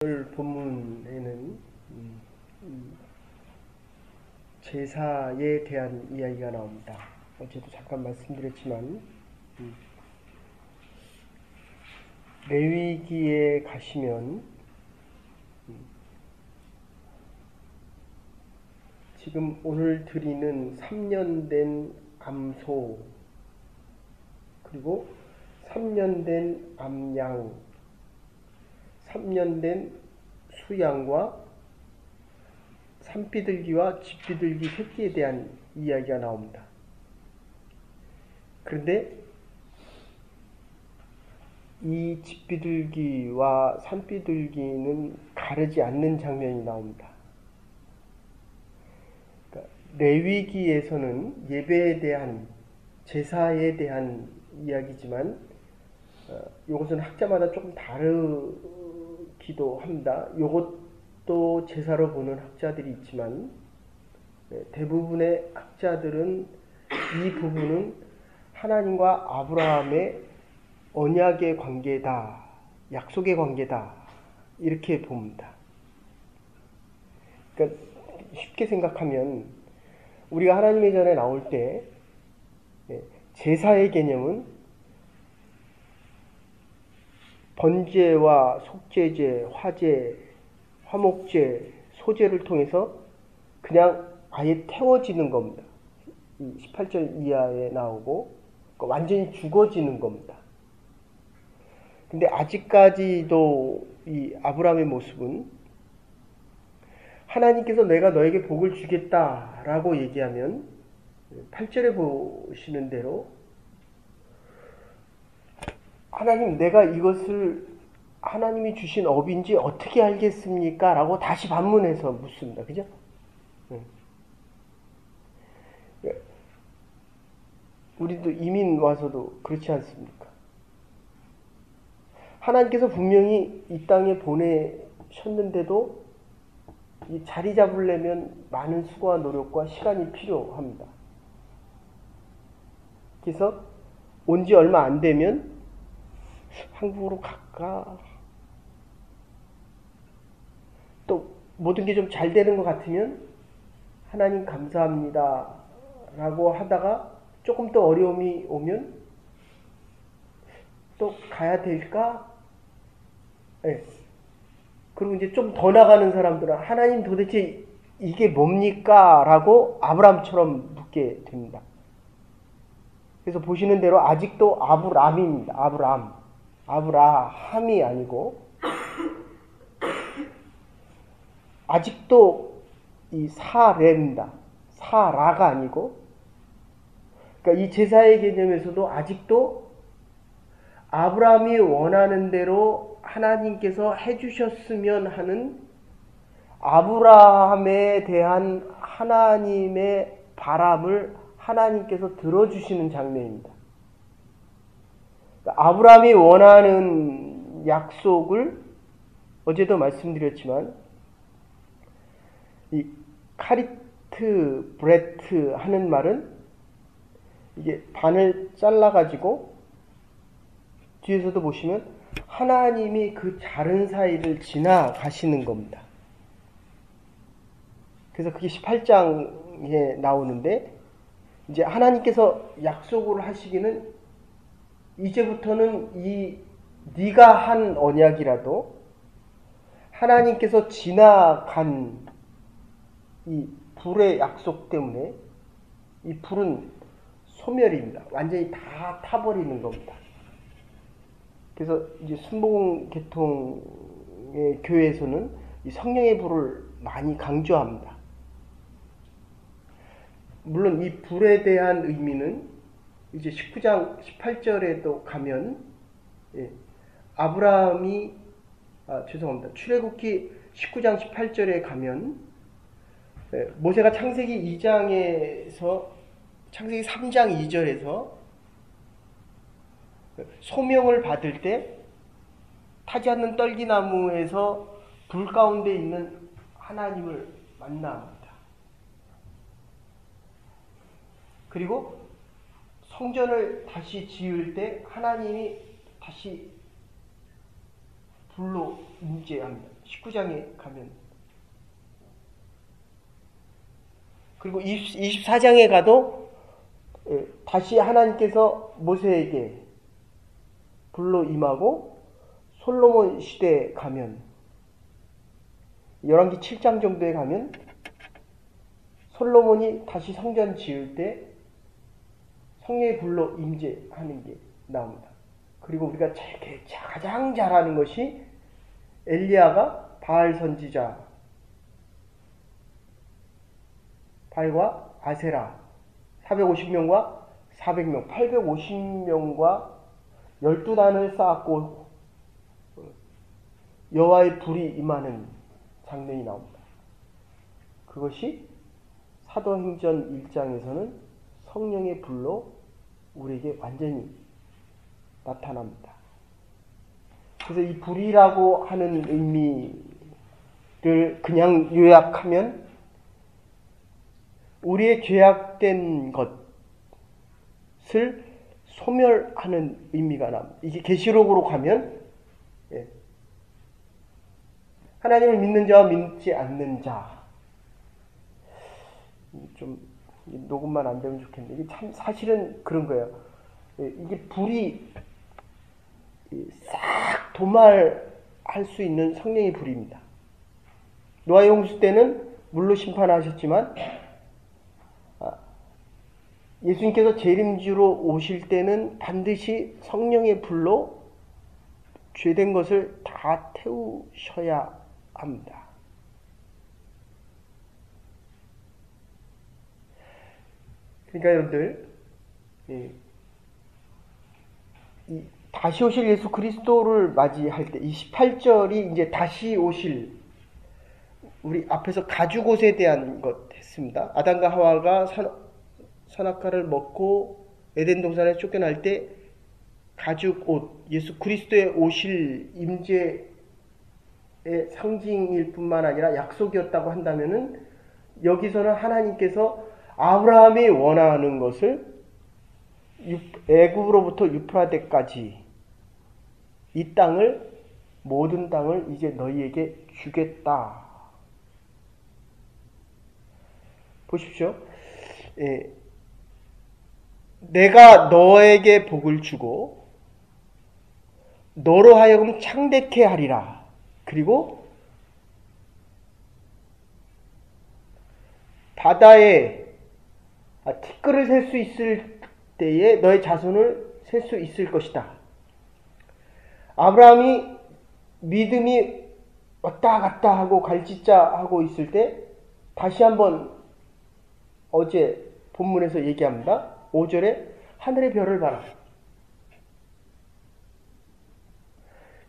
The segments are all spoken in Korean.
오늘 본문에는 제사에 대한 이야기가 나옵니다. 어제도 잠깐 말씀드렸지만 레위기에 가시면 지금 오늘 드리는 3년 된 암소 그리고 3년 된 암양 3년 된 수양과 산비둘기와 집비둘기 새끼에 대한 이야기가 나옵니다. 그런데 이 집비둘기와 산비둘기는 가르지 않는 장면이 나옵니다. 그러니까 레위기에서는 예배에 대한 제사에 대한 이야기지만 이것은 학자마다 조금 다르기도 합니다. 이것도 제사로 보는 학자들이 있지만 대부분의 학자들은 이 부분은 하나님과 아브라함의 언약의 관계다, 약속의 관계다 이렇게 봅니다. 그러니까 쉽게 생각하면 우리가 하나님의 전에 나올 때 제사의 개념은 번제와 속죄제, 화제, 화목제, 소제를 통해서 그냥 아예 태워지는 겁니다. 18절 이하에 나오고 완전히 죽어지는 겁니다. 근데 아직까지도 이 아브라함의 모습은 하나님께서 내가 너에게 복을 주겠다라고 얘기하면 8절에 보시는 대로 하나님 내가 이것을 하나님이 주신 업인지 어떻게 알겠습니까? 라고 다시 반문해서 묻습니다. 그죠? 우리도 이민 와서도 그렇지 않습니까? 하나님께서 분명히 이 땅에 보내셨는데도 이 자리 잡으려면 많은 수고와 노력과 시간이 필요합니다. 그래서 온 지 얼마 안 되면 한국으로 갈까? 또 모든 게 좀 잘 되는 것 같으면 하나님 감사합니다 라고 하다가 조금 더 어려움이 오면 또 가야 될까? 네. 그리고 이제 좀 더 나가는 사람들은 하나님 도대체 이게 뭡니까? 라고 아브라함처럼 묻게 됩니다. 그래서 보시는 대로 아직도 아브람입니다. 아브라함이 아니고 아직도 이 사레입니다. 사라가 아니고 그러니까 이 제사의 개념에서도 아직도 아브라함이 원하는 대로 하나님께서 해주셨으면 하는 아브라함에 대한 하나님의 바람을 하나님께서 들어주시는 장면입니다. 그러니까 아브라함이 원하는 약속을 어제도 말씀드렸지만 이 카리트 브레트 하는 말은 이게 반을 잘라가지고 뒤에서도 보시면 하나님이 그 자른 사이를 지나가시는 겁니다. 그래서 그게 18장에 나오는데 이제 하나님께서 약속을 하시기는 이제부터는 이 네가 한 언약이라도 하나님께서 지나간 이 불의 약속 때문에 이 불은 소멸입니다. 완전히 다 타버리는 겁니다. 그래서 이제 순복음 계통의 교회에서는 이 성령의 불을 많이 강조합니다. 물론 이 불에 대한 의미는 이제 19장 18절에도 가면 아브라함이 출애굽기 19장 18절에 가면 모세가 창세기 2장에서 창세기 3장 2절에서 소명을 받을 때 타지 않는 떨기나무에서 불 가운데 있는 하나님을 만납니다. 그리고 성전을 다시 지을 때 하나님이 다시 불로 임재합니다. 19장에 가면, 그리고 24장에 가도 다시 하나님께서 모세에게 불로 임하고, 솔로몬 시대에 가면, 열왕기 7장 정도에 가면 솔로몬이 다시 성전 지을 때 성령의 불로 임재하는 게 나옵니다. 그리고 우리가 가장 잘하는 것이 엘리야가 바알 선지자, 바알과 아세라 450명과 400명, 850명과 12단을 쌓았고 여호와의 불이 임하는 장면이 나옵니다. 그것이 사도행전 1장에서는 성령의 불로 우리에게 완전히 나타납니다. 그래서 이 불이라고 하는 의미를 그냥 요약하면 우리의 죄악된 것을 소멸하는 의미가 납니다. 이게 계시록으로 가면 하나님을 믿는 자와 믿지 않는 자, 좀 녹음만 안 되면 좋겠는데 이게 참 사실은 그런 거예요. 이게 불이 싹 도말할 수 있는 성령의 불입니다. 노아의 홍수 때는 물로 심판하셨지만 예수님께서 재림주로 오실 때는 반드시 성령의 불로 죄된 것을 다 태우셔야 합니다. 그러니까 여러분들, 이 다시 오실 예수 그리스도를 맞이할 때 이 18절이 이제 다시 오실, 우리 앞에서 가죽옷에 대한 것 했습니다. 아담과 하와가 선악과를 먹고 에덴 동산에 쫓겨날 때 가죽옷, 예수 그리스도의 오실 임재의 상징일 뿐만 아니라 약속이었다고 한다면은 여기서는 하나님께서 아브라함이 원하는 것을 애굽으로부터 유프라데까지 이 땅을, 모든 땅을 이제 너희에게 주겠다. 보십시오. 내가 너에게 복을 주고 너로 하여금 창대케 하리라. 그리고 바다에 티끌을 셀 수 있을 때에 너의 자손을 셀 수 있을 것이다. 아브라함이 믿음이 왔다 갔다 하고 갈짓자 하고 있을 때 다시 한번 어제 본문에서 얘기합니다. 5절에 하늘의 별을 봐라.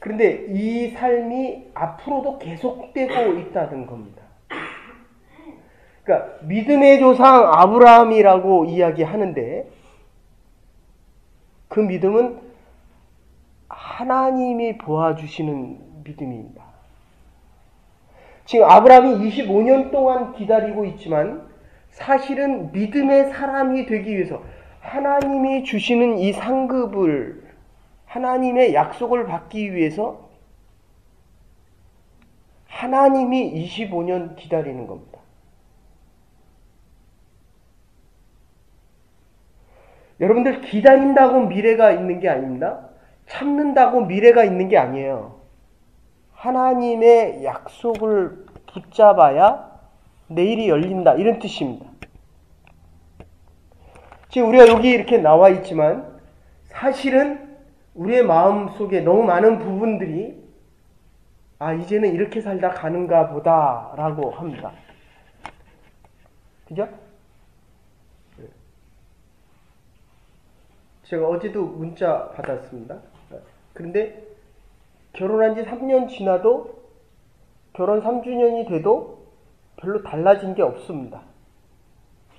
그런데 이 삶이 앞으로도 계속되고 있다는 겁니다. 그러니까 믿음의 조상 아브라함이라고 이야기하는데 그 믿음은 하나님이 도와주시는 믿음입니다. 지금 아브라함이 25년 동안 기다리고 있지만 사실은 믿음의 사람이 되기 위해서 하나님이 주시는 이 상급을, 하나님의 약속을 받기 위해서 하나님이 25년 기다리는 겁니다. 여러분들 기다린다고 미래가 있는 게 아닙니다. 참는다고 미래가 있는 게 아니에요. 하나님의 약속을 붙잡아야 내일이 열린다, 이런 뜻입니다. 지금 우리가 여기 이렇게 나와 있지만 사실은 우리의 마음 속에 너무 많은 부분들이 이제는 이렇게 살다 가는가 보다 라고 합니다. 그죠? 제가 어제도 문자 받았습니다. 그런데 결혼한 지 3년 지나도, 결혼 3주년이 돼도 별로 달라진 게 없습니다.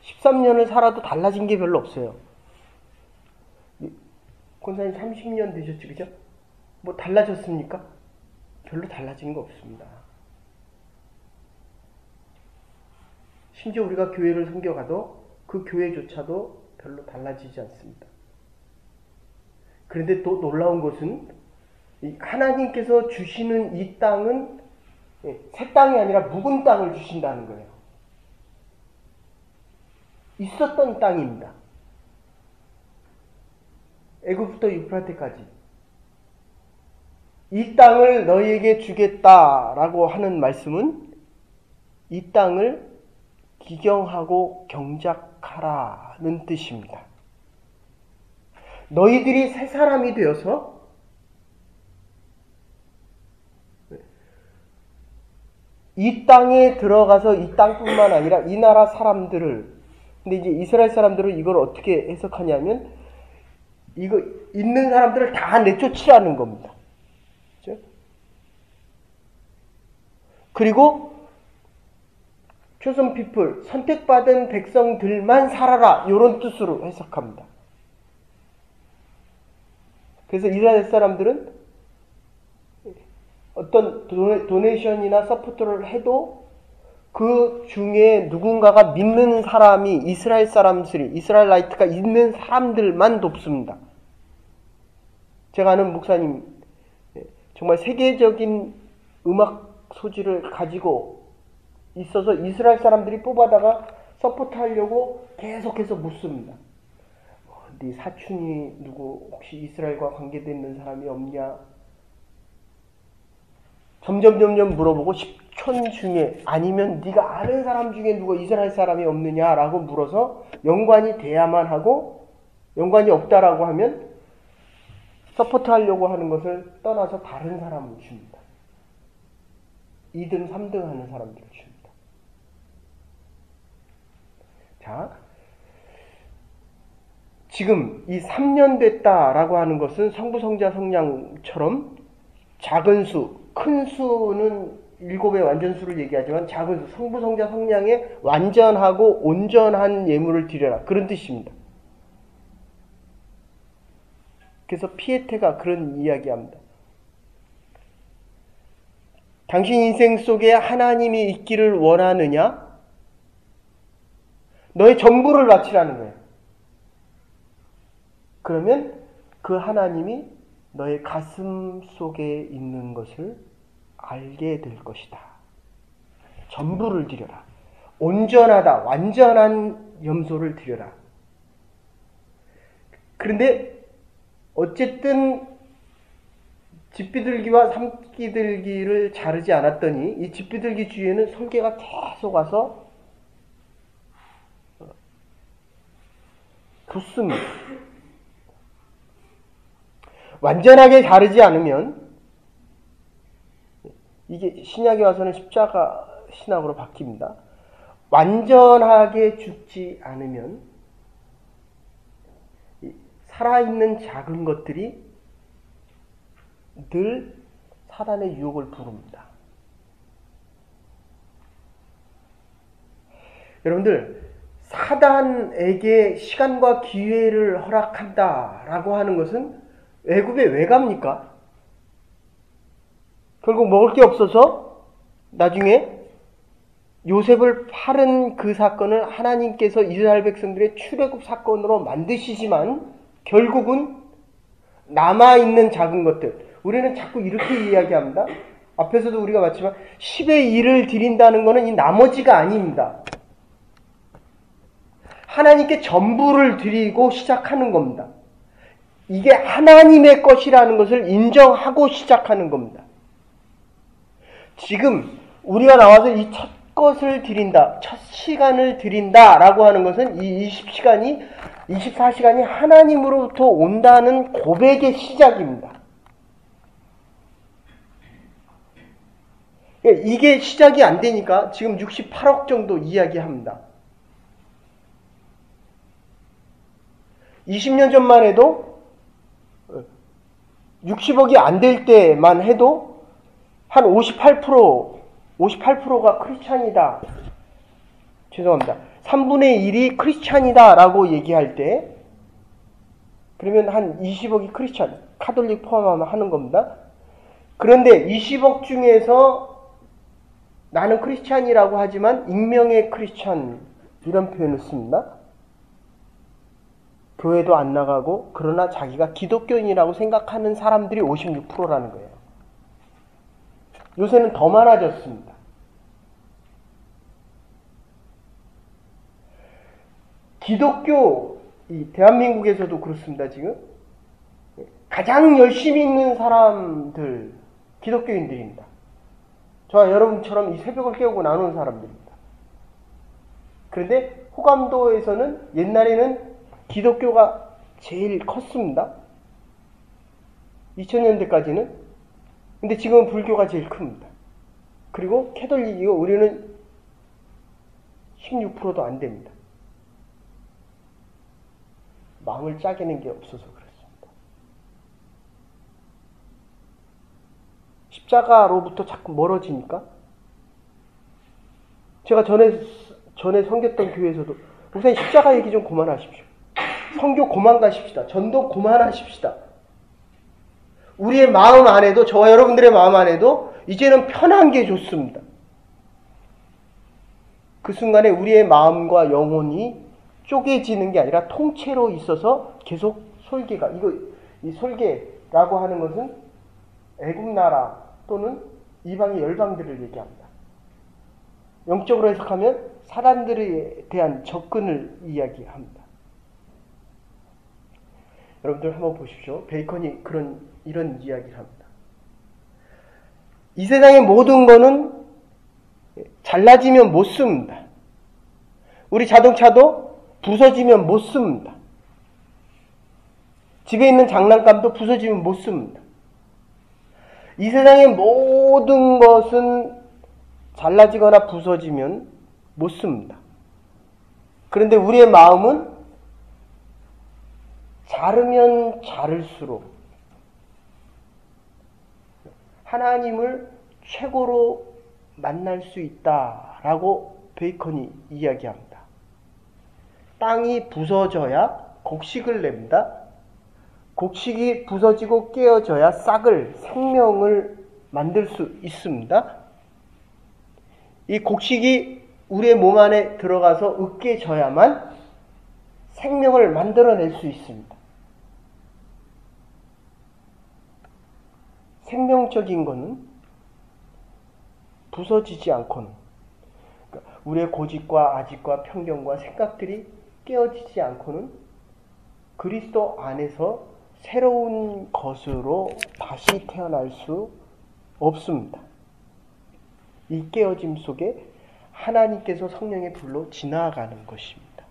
13년을 살아도 달라진 게 별로 없어요. 권사님 30년 되셨죠, 그죠? 뭐 달라졌습니까? 별로 달라진 거 없습니다. 심지어 우리가 교회를 섬겨가도 그 교회조차도 별로 달라지지 않습니다. 그런데 또 놀라운 것은 하나님께서 주시는 이 땅은 새 땅이 아니라 묵은 땅을 주신다는 거예요. 있었던 땅입니다. 애굽부터 유프라테까지. 이 땅을 너희에게 주겠다라고 하는 말씀은 이 땅을 기경하고 경작하라는 뜻입니다. 너희들이 새 사람이 되어서 이 땅에 들어가서 이 땅뿐만 아니라 이 나라 사람들을, 근데 이제 이스라엘 사람들은 이걸 어떻게 해석하냐면 이거 있는 사람들을 다 내쫓으라는 겁니다. 그렇죠? 그리고 chosen people, 선택받은 백성들만 살아라, 이런 뜻으로 해석합니다. 그래서 이스라엘 사람들은 어떤 도네이션이나 서포트를 해도 그 중에 누군가가 믿는 사람이 이스라엘 사람들이, 이스라엘라이트가 있는 사람들만 돕습니다. 제가 아는 목사님, 정말 세계적인 음악 소질을 가지고 있어서 이스라엘 사람들이 뽑아다가 서포트하려고 계속해서 묻습니다. 네 사촌이 누구 혹시 이스라엘과 관계되는 사람이 없냐? 점점 물어보고 10촌 중에 아니면 네가 아는 사람 중에 누가 이스라엘 사람이 없느냐라고 물어서 연관이 돼야만 하고, 연관이 없다라고 하면 서포트하려고 하는 것을 떠나서 다른 사람을 줍니다. 2등, 3등 하는 사람들을 줍니다. 자, 지금 이 3년 됐다라고 하는 것은 성부성자 성량처럼 작은 수, 큰 수는 7의 완전수를 얘기하지만 작은 수, 성부성자 성량에 완전하고 온전한 예물을 드려라, 그런 뜻입니다. 그래서 피에테가 그런 이야기합니다. 당신 인생 속에 하나님이 있기를 원하느냐? 너의 전부를 바치라는 거예요. 그러면 그 하나님이 너의 가슴 속에 있는 것을 알게 될 것이다. 전부를 드려라. 온전하다, 완전한 염소를 드려라. 그런데 어쨌든 집비둘기와 삼기들기를 자르지 않았더니 이 집비둘기 주위에는 솔개가 계속 와서 좋습니다. 완전하게 자르지 않으면 이게 신약에 와서는 십자가 신학으로 바뀝니다. 완전하게 죽지 않으면 살아있는 작은 것들이 늘 사단의 유혹을 부릅니다. 여러분들, 사단에게 시간과 기회를 허락한다라고 하는 것은 애굽에 왜 갑니까? 결국 먹을 게 없어서 나중에 요셉을 팔은 그 사건을 하나님께서 이스라엘 백성들의 출애굽 사건으로 만드시지만 결국은 남아있는 작은 것들, 우리는 자꾸 이렇게 이야기합니다. 앞에서도 우리가 봤지만 10의 1을 드린다는 것은 이 나머지가 아닙니다. 하나님께 전부를 드리고 시작하는 겁니다. 이게 하나님의 것이라는 것을 인정하고 시작하는 겁니다. 지금 우리가 나와서 이 첫 것을 드린다, 첫 시간을 드린다라고 하는 것은 이 24시간이 하나님으로부터 온다는 고백의 시작입니다. 이게 시작이 안 되니까 지금 68억 정도 이야기합니다. 20년 전만 해도 60억이 안 될 때만 해도 한 58%가 크리스찬이다. 죄송합니다. 3분의 1이 크리스찬이다 라고 얘기할 때 그러면 한 20억이 크리스찬, 카톨릭 포함하는 겁니다. 그런데 20억 중에서 나는 크리스찬이라고 하지만 익명의 크리스찬, 이런 표현을 씁니다. 교회도 안 나가고 그러나 자기가 기독교인이라고 생각하는 사람들이 56%라는 거예요. 요새는 더 많아졌습니다. 기독교, 이 대한민국에서도 그렇습니다, 지금. 가장 열심히 있는 사람들, 기독교인들입니다. 저와 여러분처럼 이 새벽을 깨우고 나누는 사람들입니다. 그런데 호감도에서는 옛날에는 기독교가 제일 컸습니다. 2000년대까지는. 근데 지금은 불교가 제일 큽니다. 그리고 캐톨릭이고 우리는 16%도 안 됩니다. 마음을 짜게는 게 없어서 그렇습니다. 십자가로부터 자꾸 멀어지니까 제가 전에 섬겼던 교회에서도 목사님 십자가 얘기 좀 그만하십시오. 선교 그만 가십시다. 전도 그만하십시다. 우리의 마음 안에도, 저와 여러분들의 마음 안에도 이제는 편한 게 좋습니다. 그 순간에 우리의 마음과 영혼이 쪼개지는 게 아니라 통째로 있어서 계속 솔개가, 이 솔개라고 하는 것은 애굽나라 또는 이방의 열방들을 얘기합니다. 영적으로 해석하면 사람들에 대한 접근을 이야기합니다. 여러분들 한번 보십시오. 베이컨이 이런 이야기를 합니다. 이 세상의 모든 거는 잘라지면 못 씁니다. 우리 자동차도 부서지면 못 씁니다. 집에 있는 장난감도 부서지면 못 씁니다. 이 세상의 모든 것은 잘라지거나 부서지면 못 씁니다. 그런데 우리의 마음은 자르면 자를수록 하나님을 최고로 만날 수 있다라고 베이컨이 이야기합니다. 땅이 부서져야 곡식을 냅니다. 곡식이 부서지고 깨어져야 생명을 만들 수 있습니다. 이 곡식이 우리의 몸 안에 들어가서 으깨져야만 생명을 만들어낼 수 있습니다. 생명적인 것은 부서지지 않고는, 그러니까 우리의 고집과 아집과 편견과 생각들이 깨어지지 않고는 그리스도 안에서 새로운 것으로 다시 태어날 수 없습니다. 이 깨어짐 속에 하나님께서 성령의 불로 지나가는 것입니다.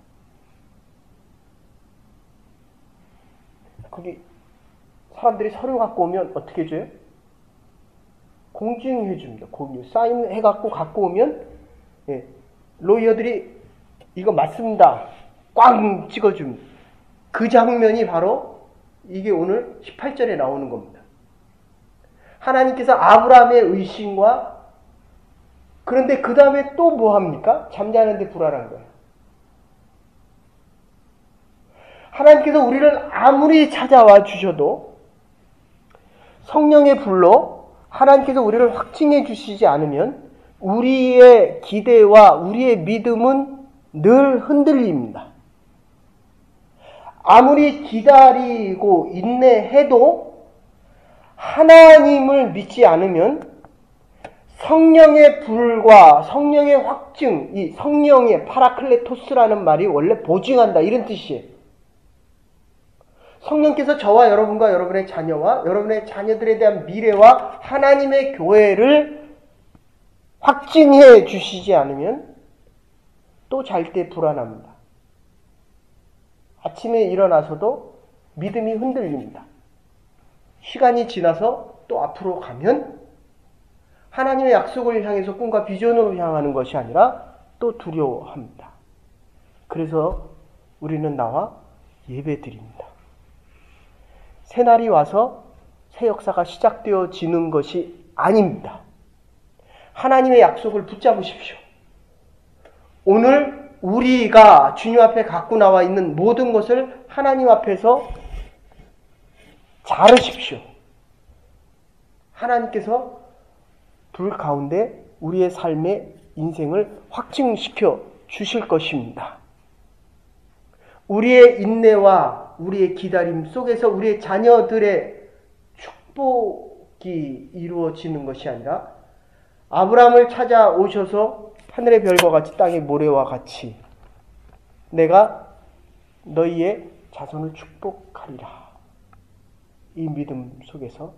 거기 사람들이 서류 갖고 오면 어떻게 해줘요? 공증해 줍니다. 사인해 갖고 오면 로이어들이 이거 맞습니다. 꽝 찍어줍니다. 그 장면이 바로 이게 오늘 18절에 나오는 겁니다. 하나님께서 아브라함의 의심과, 그런데 그 다음에 또 뭐 합니까? 잠자는데 불안한 거예요. 하나님께서 우리를 아무리 찾아와 주셔도 성령의 불로 하나님께서 우리를 확증해 주시지 않으면 우리의 기대와 우리의 믿음은 늘 흔들립니다. 아무리 기다리고 인내해도 하나님을 믿지 않으면 성령의 불과 성령의 확증, 이 성령의 파라클레토스라는 말이 원래 보증한다, 이런 뜻이에요. 성령께서 저와 여러분과 여러분의 자녀와 여러분의 자녀들에 대한 미래와 하나님의 교회를 확증해 주시지 않으면 또 잘 때 불안합니다. 아침에 일어나서도 믿음이 흔들립니다. 시간이 지나서 또 앞으로 가면 하나님의 약속을 향해서 꿈과 비전으로 향하는 것이 아니라 또 두려워합니다. 그래서 우리는 나와 예배드립니다. 새날이 와서 새 역사가 시작되어지는 것이 아닙니다. 하나님의 약속을 붙잡으십시오. 오늘 우리가 주님 앞에 갖고 나와 있는 모든 것을 하나님 앞에서 자르십시오. 하나님께서 불 가운데 우리의 삶의 인생을 확증시켜 주실 것입니다. 우리의 인내와 우리의 기다림 속에서 우리의 자녀들의 축복이 이루어지는 것이 아니라 아브라함을 찾아오셔서 하늘의 별과 같이 땅의 모래와 같이 내가 너희의 자손을 축복하리라. 이 믿음 속에서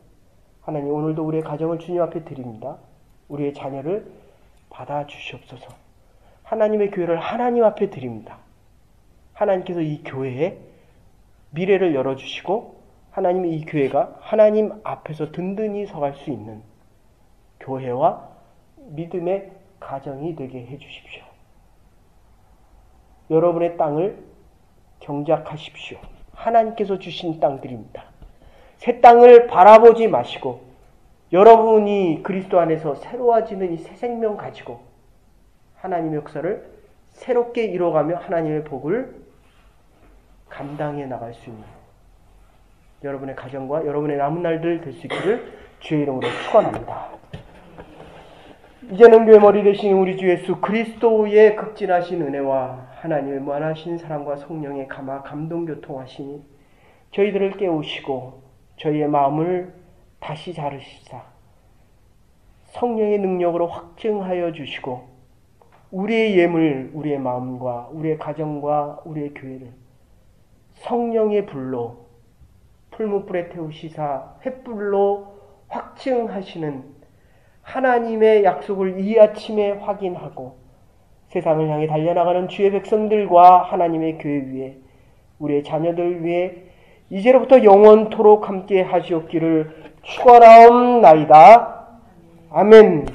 하나님 오늘도 우리의 가정을 주님 앞에 드립니다. 우리의 자녀를 받아주시옵소서. 하나님의 교회를 하나님 앞에 드립니다. 하나님께서 이 교회에 미래를 열어주시고 하나님의 이 교회가 하나님 앞에서 든든히 서갈 수 있는 교회와 믿음의 가정이 되게 해주십시오. 여러분의 땅을 경작하십시오. 하나님께서 주신 땅들입니다. 새 땅을 바라보지 마시고 여러분이 그리스도 안에서 새로워지는 이 새 생명 가지고 하나님의 역사를 새롭게 이뤄가며 하나님의 복을 감당해 나갈 수 있는 여러분의 가정과 여러분의 남은 날들 될 수 있기를 주의 이름으로 축원합니다. 이제는 교회 머리 되신 우리 주 예수 그리스도의 극진하신 은혜와 하나님의 무한하신 사랑과 성령의 감동 교통하시니 저희들을 깨우시고 저희의 마음을 다시 자르시사 성령의 능력으로 확증하여 주시고 우리의 예물, 우리의 마음과 우리의 가정과 우리의 교회를 성령의 불로 풀무불에 태우시사 횃불로 확증하시는 하나님의 약속을 이 아침에 확인하고 세상을 향해 달려나가는 주의 백성들과 하나님의 교회 위에 우리의 자녀들 위에 이제로부터 영원토록 함께 하시옵기를 축원하옵나이다. 아멘.